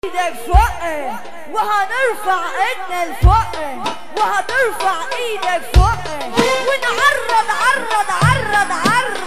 ايدك فوق وهنرفع ايدنا لفوق وهترفع ايدك فوق ونعرض عرض عرض عرض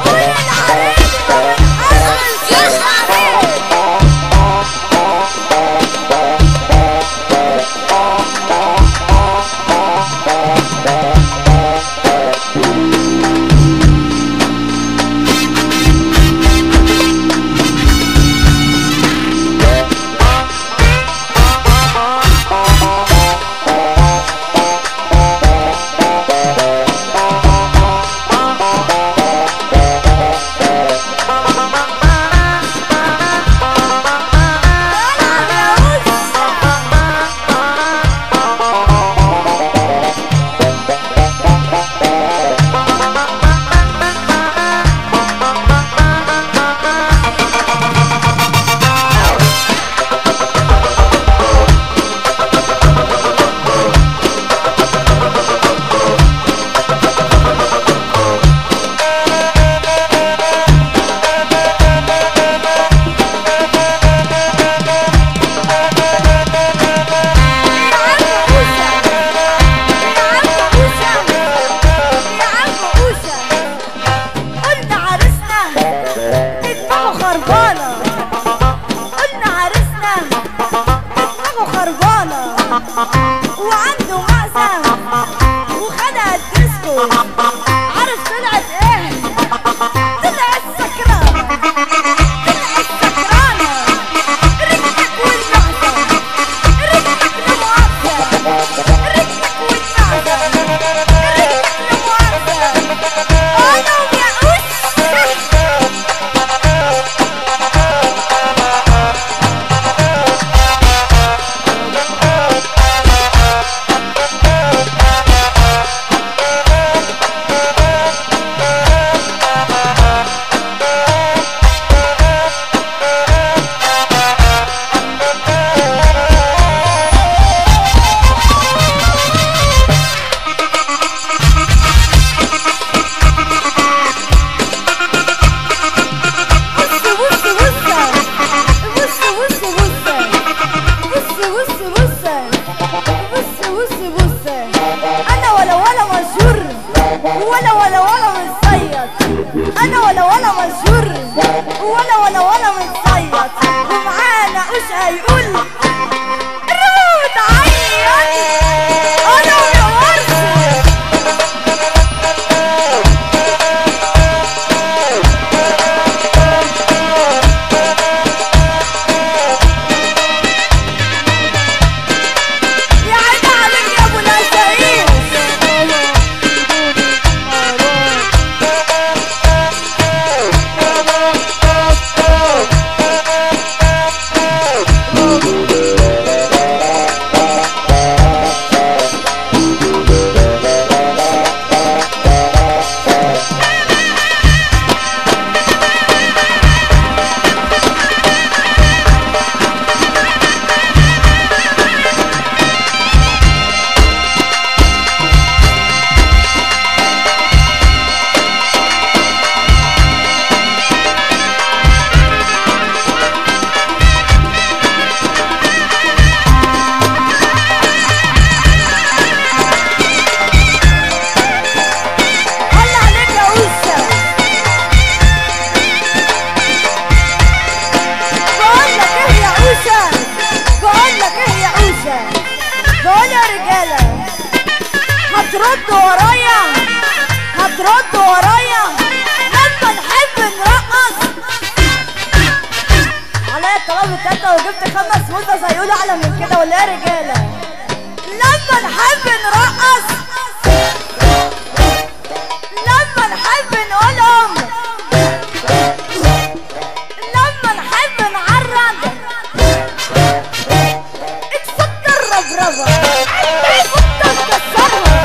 قول العريس وعنده مأساة وخدها الديسكو عارف طلعت ايه؟ طلعت سكرانة طلعت سكرانة رجلك والمعزة رجلك لمؤاخذة رجلك والمعزة رجلك لمؤاخذة انا ويا ولا مشهور ولا متصيط ومعانا وش هيقول رود عيط انا ويا ورثة يا عيني عليك يا ابو العشاير هتردوا ورايا لما نحب نرقص عليا الطلب التالتة وجبت 5 موزة هيقولوا اعلى من كده ولا يا رجالة لما نحب نرقص لما نحب نقولهم لما نحب نعرض اتفكر ربربة اتفكر كسرها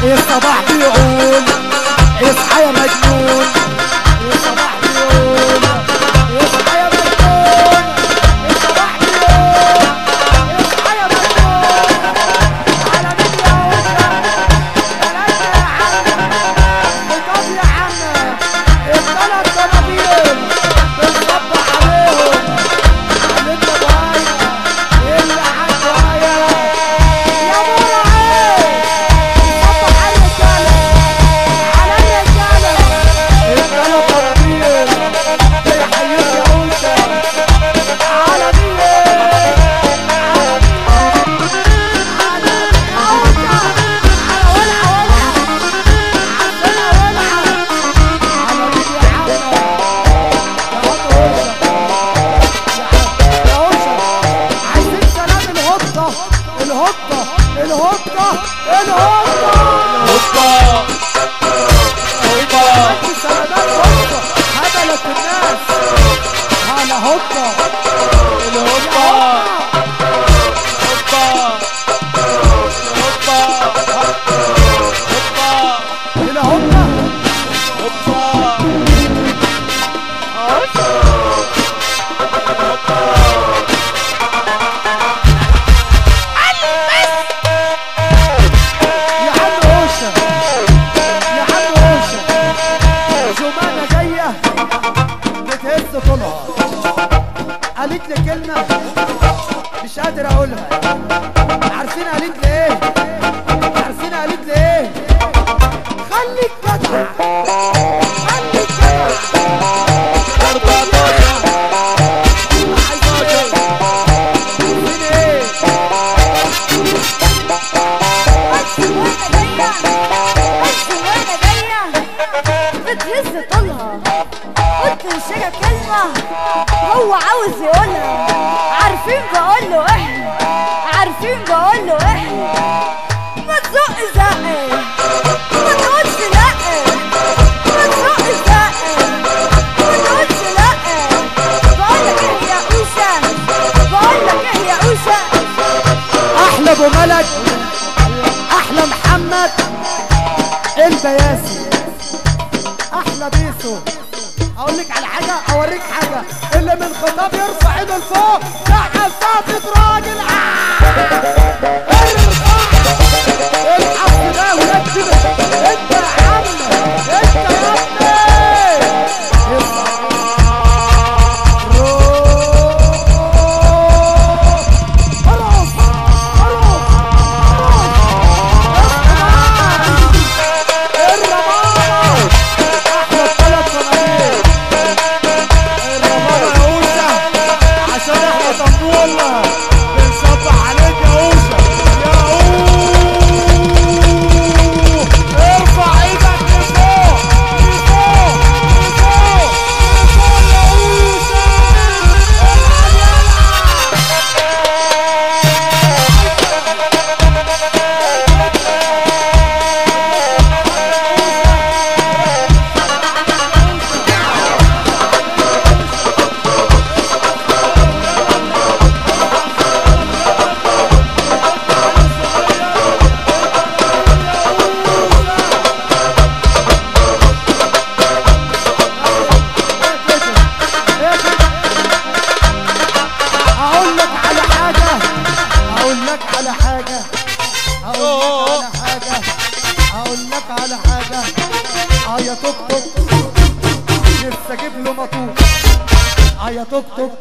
الصباح بيقول اصحى يا مجنون، الصباح بيقول اصحى يا مجنون، الصباح بيقول اصحى يا مجنون. على مين يا وشة بلدنا يا عم، خطاب يا عم، الثلاث طنابير بنصب عليهم. علمنا بهاية اللي عنده هاية يا مولا عين، صبح على الرجالة، على الرجالة. الثلاث طنابير بيحييك يا وشة. على مين؟ على وشة، على ولعة ولعة، عندنا ولعة. على مين يا عم؟ يا واد وشة، عايزين سلام الهضة الهضة الهضة الهضة. عايز سلامات هضة هبلت الناس. على هضة الهضة. يا عم هوشة، يا عم هوشة، جمانة جاية بتهز طولها. قالت لي كلمة مش قادر اقولها. عارفين قالت لي ايه؟ عارفين قالت لي ايه؟ خليك جدع، خليك جدع. عايزين ايه؟ وانا جاية بتهز طولها. قلت للشجا كلمة هو عاوز يقولها. عارفين بقوله احنا، عارفين بقوله احنا. ما تزق زقي، ما تقولش لأ، ما تزق زقي، ما تقولش لأ. بقولك ايه يا قوشة، بقولك ايه يا قوشة. احلى ابو ملك، احلى محمد البياسي، احلى بيسو. اقول لك على حاجه، اوريك حاجه. اللي من خطاب يرفع ايده لفوق ده حساسه راجل. الحق ده ولاد كده. انت يا عم، انت يا ابني. يا توك توك نفسي اجيب له مطوط. يا توك توك